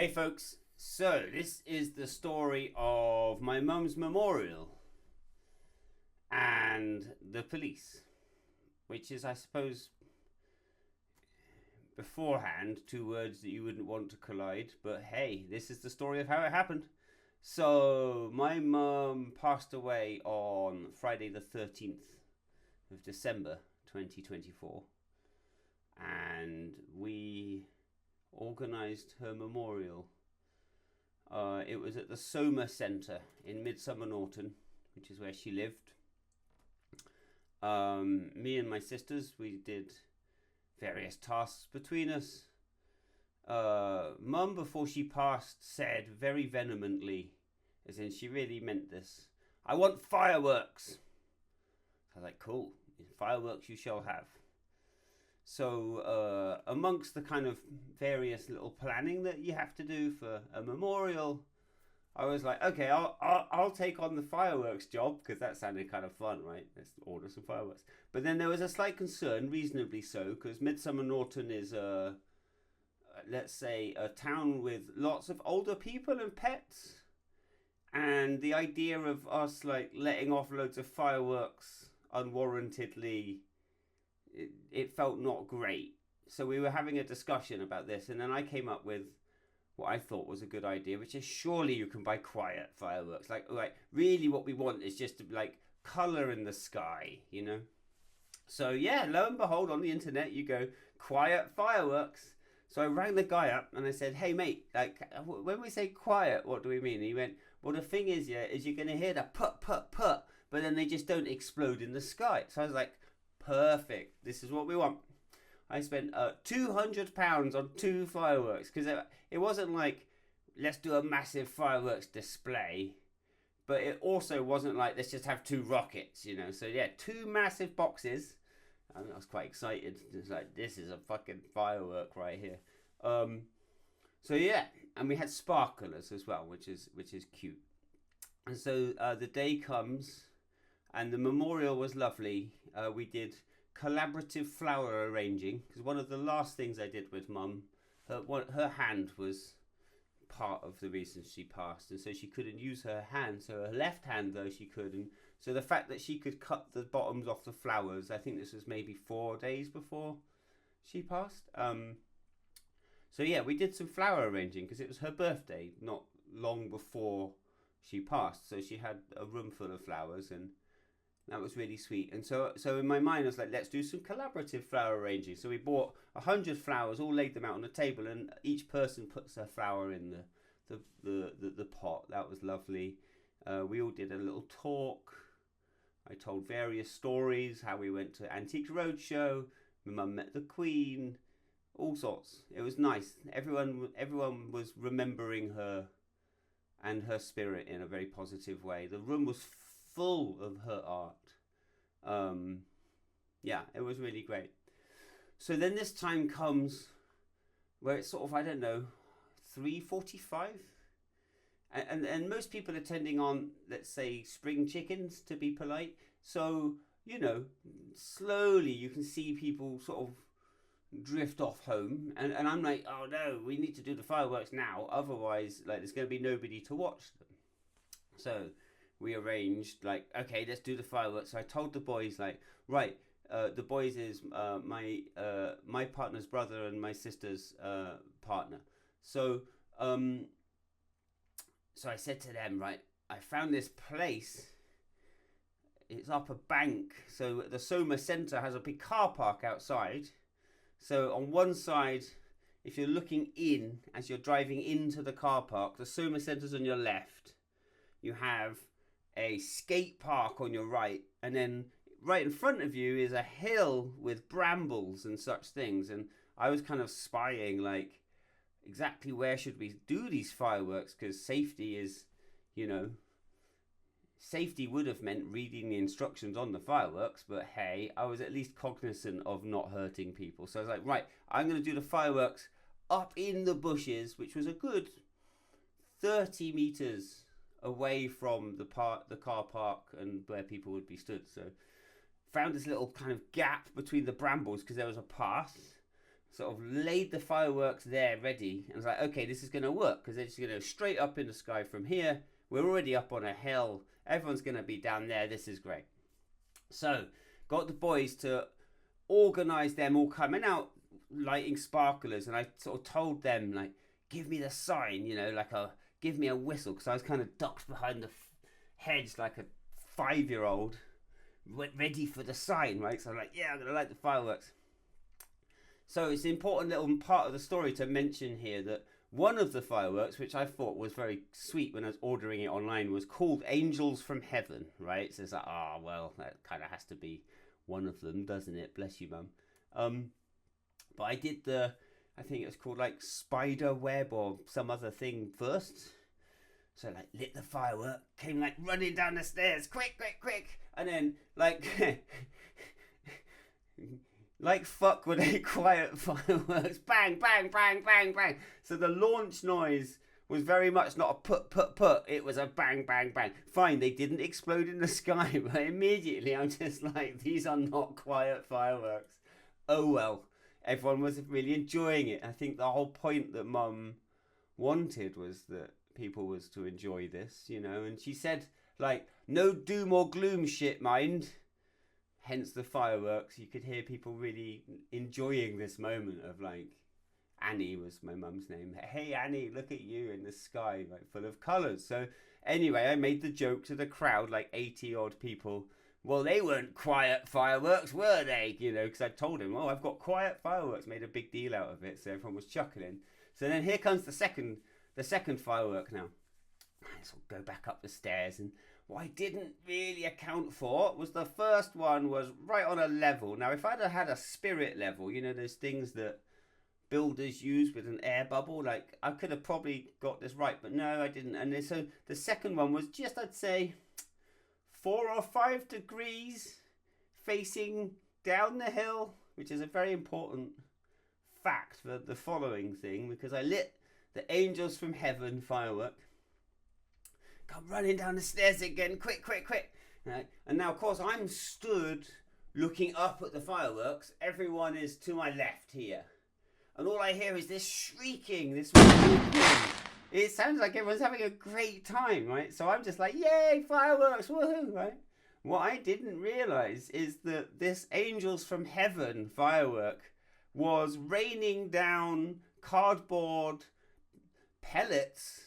Hey folks, so this is the story of my mum's memorial and the police, which is, I suppose, beforehand, two words that you wouldn't want to collide, but hey, this is the story of how it happened. So, my mum passed away on Friday the 13th of December 2024, and we organised her memorial. It was at the Soma Centre in Midsomer Norton, which is where she lived. Me and my sisters, we did various tasks between us. Mum, before she passed, said very vehemently, as in she really meant this, "I want fireworks." I was like, cool, fireworks you shall have. So amongst the kind of various little planning that you have to do for a memorial, I was like, okay, I'll take on the fireworks job because that sounded kind of fun, right? Let's order some fireworks. But then there was a slight concern, reasonably so, because Midsomer Norton is let's say, a town with lots of older people and pets, and the idea of us like letting off loads of fireworks unwarrantedly, it felt not great. So we were having a discussion about this, and then I came up with what I thought was a good idea, which is surely you can buy quiet fireworks. Like really what we want is just to like colour in the sky, you know? So yeah, lo and behold, on the internet you go, quiet fireworks. So I rang the guy up and I said, hey mate, like when we say quiet, what do we mean? And he went, well the thing is, yeah, is you're going to hear the put, but then they just don't explode in the sky. So I was like, perfect, this is what we want. I spent £200 on two fireworks because it wasn't like, let's do a massive fireworks display, but it also wasn't like, let's just have two rockets, you know. So yeah, two massive boxes. I was quite excited. It's like, this is a fucking firework right here. So yeah, and we had sparklers as well, which is cute. And so the day comes, and the memorial was lovely. We did collaborative flower arranging, because one of the last things I did with Mum, her hand was part of the reason she passed, and so she couldn't use her hand, so her left hand though she could, and so the fact that she could cut the bottoms off the flowers, I think this was maybe 4 days before she passed. So yeah, we did some flower arranging because it was her birthday not long before she passed, so she had a room full of flowers, and that was really sweet. And so in my mind I was like, let's do some collaborative flower arranging. So we bought 100 flowers, all laid them out on the table, and each person puts their flower in the pot. That was lovely. We all did a little talk. I told various stories, how we went to Antiques Roadshow, my mum met the Queen, all sorts. It was nice. Everyone was remembering her and her spirit in a very positive way. The room was full of her art. Yeah, it was really great. So then this time comes where it's sort of, I don't know, 3:45, and most people attending on, let's say, spring chickens, to be polite. So you know, slowly you can see people sort of drift off home, and I'm like, oh no, we need to do the fireworks now, otherwise like there's going to be nobody to watch them. So we arranged, like, okay, let's do the fireworks. So I told the boys, like, right, the boys is my partner's brother and my sister's partner. So I said to them, right, I found this place. It's up a bank. So the Soma Centre has a big car park outside. So on one side, if you're looking in as you're driving into the car park, the Soma Centre's on your left. You have a skate park on your right, and then right in front of you is a hill with brambles and such things. And I was kind of spying, like, exactly where should we do these fireworks, because safety is, you know, safety would have meant reading the instructions on the fireworks, but hey, I was at least cognizant of not hurting people. So I was like, right, I'm going to do the fireworks up in the bushes, which was a good 30 meters away from the car park and where people would be stood. So found this little kind of gap between the brambles because there was a path, sort of laid the fireworks there ready. And I was like, okay, this is going to work because they're just going to go straight up in the sky from here. We're already up on a hill. Everyone's going to be down there. This is great. So got the boys to organise them all coming out lighting sparklers. And I sort of told them, like, give me the sign, you know, like give me a whistle. Because I was kind of ducked behind the hedge like a 5-year-old ready for the sign, right? So I'm like, yeah, I'm going to light the fireworks. So it's an important little part of the story to mention here that one of the fireworks, which I thought was very sweet when I was ordering it online, was called Angels from Heaven, right? So it's like, well, that kind of has to be one of them, doesn't it? Bless you, Mum. But I did I think it was called like Spider Web or some other thing first. So like lit the firework, came like running down the stairs, quick, quick, quick. And then like... like fuck were they quiet fireworks, bang, bang, bang, bang, bang. So the launch noise was very much not a put. It was a bang, bang, bang. Fine, they didn't explode in the sky, but immediately I'm just like, these are not quiet fireworks. Oh well, everyone was really enjoying it. I think the whole point that Mum wanted was that people was to enjoy this, you know. And she said, like, no doom or gloom shit, mind. Hence the fireworks. You could hear people really enjoying this moment of like, Annie was my mum's name. Hey Annie, look at you in the sky, like full of colours. So anyway, I made the joke to the crowd, like 80 odd people. Well, they weren't quiet fireworks, were they? You know, because I told him, I've got quiet fireworks. Made a big deal out of it, so everyone was chuckling. So then here comes the second firework now. So I'll go back up the stairs, and what I didn't really account for was the first one was right on a level. Now, if I'd have had a spirit level, you know, those things that builders use with an air bubble, like I could have probably got this right, but no, I didn't. And then, so the second one was just, I'd say, 4 or 5 degrees facing down the hill, which is a very important fact for the following thing, because I lit the Angels from Heaven firework. Come running down the stairs again, quick, quick, quick. Right. And now, of course, I'm stood looking up at the fireworks. Everyone is to my left here. And all I hear is this shrieking, this whooping. It sounds like everyone's having a great time, right? So I'm just like, yay, fireworks, woohoo, right? What I didn't realise is that this Angels from Heaven firework was raining down cardboard pellets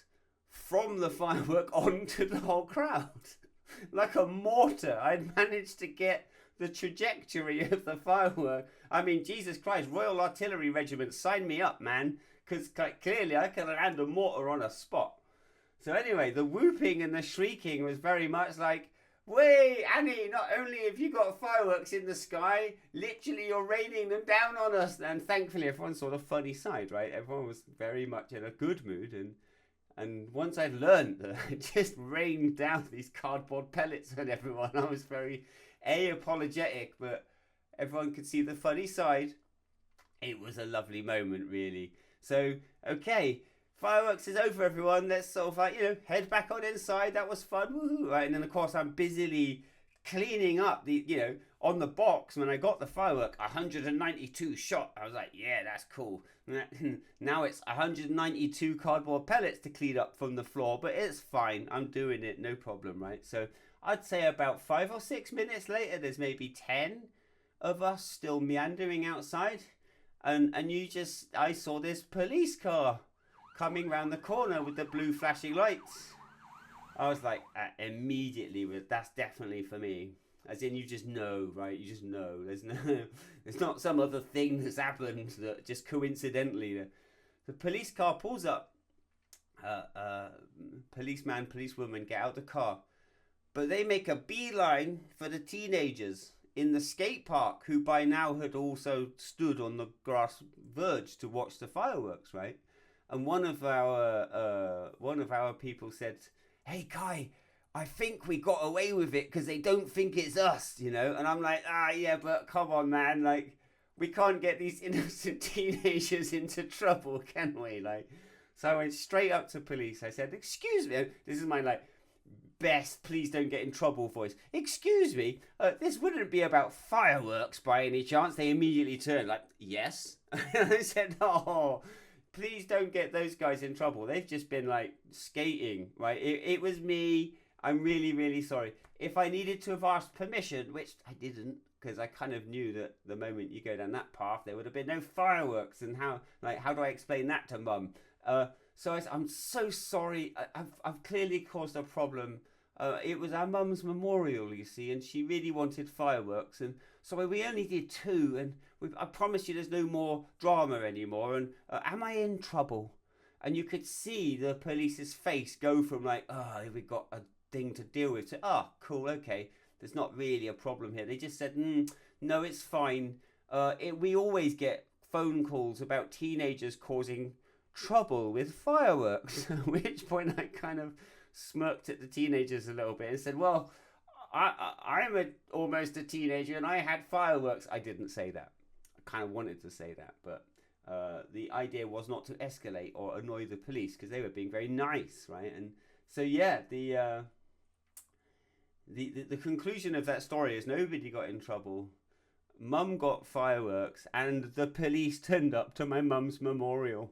from the firework onto the whole crowd. Like a mortar. I'd managed to get the trajectory of the firework. I mean, Jesus Christ, Royal Artillery Regiment, sign me up, man. Because clearly I can land a mortar on a spot. So anyway, the whooping and the shrieking was very much like, wait, Annie, not only have you got fireworks in the sky, literally you're raining them down on us. And thankfully everyone saw the funny side, right? Everyone was very much in a good mood. And once I'd learned that I just rained down these cardboard pellets on everyone, I was very apologetic, but everyone could see the funny side. It was a lovely moment, really. So, okay, fireworks is over, everyone. Let's sort of like, head back on inside. That was fun. Woohoo. Right, and then, of course, I'm busily cleaning up the, on the box when I got the firework, 192 shot. I was like, yeah, that's cool. Now it's 192 cardboard pellets to clean up from the floor, but it's fine. I'm doing it, no problem, right? So I'd say about 5 or 6 minutes later, there's maybe 10 of us still meandering outside. And I saw this police car coming round the corner with the blue flashing lights. I was like, immediately, that's definitely for me. As in, you just know, right? You just know. There's not some other thing that's happened that just coincidentally. The police car pulls up. Policeman, policewoman get out of the car. But they make a beeline for the teenagers in the skate park, who by now had also stood on the grass verge to watch the fireworks, right? And one of our people said, hey, Kai, I think we got away with it because they don't think it's us, And I'm like, yeah, but come on, man. Like, we can't get these innocent teenagers into trouble, can we? Like, so I went straight up to police. I said, excuse me. This is my, best please don't get in trouble voice. Excuse me, this wouldn't be about fireworks by any chance? They immediately turned like, yes. And I said, oh, please don't get those guys in trouble. They've just been like skating, right? It was me. I'm really, really sorry. If I needed to have asked permission, which I didn't, because I kind of knew that the moment you go down that path, there would have been no fireworks. And how do I explain that to Mum? So I'm so sorry. I've clearly caused a problem. It was our mum's memorial, you see, and she really wanted fireworks, and so we only did 2. And I promise you, there's no more drama anymore. And am I in trouble? And you could see the police's face go from like, oh, we've got a thing to deal with, to cool, okay, there's not really a problem here. They just said, no, it's fine. We always get phone calls about teenagers causing trouble with fireworks. At which point I kind of smirked at the teenagers a little bit and said, well, I'm almost a teenager and I had fireworks. I didn't say that. I kind of wanted to say that, but the idea was not to escalate or annoy the police, because they were being very nice, right? And so yeah, the conclusion of that story is nobody got in trouble. Mum got fireworks and the police turned up to my mum's memorial.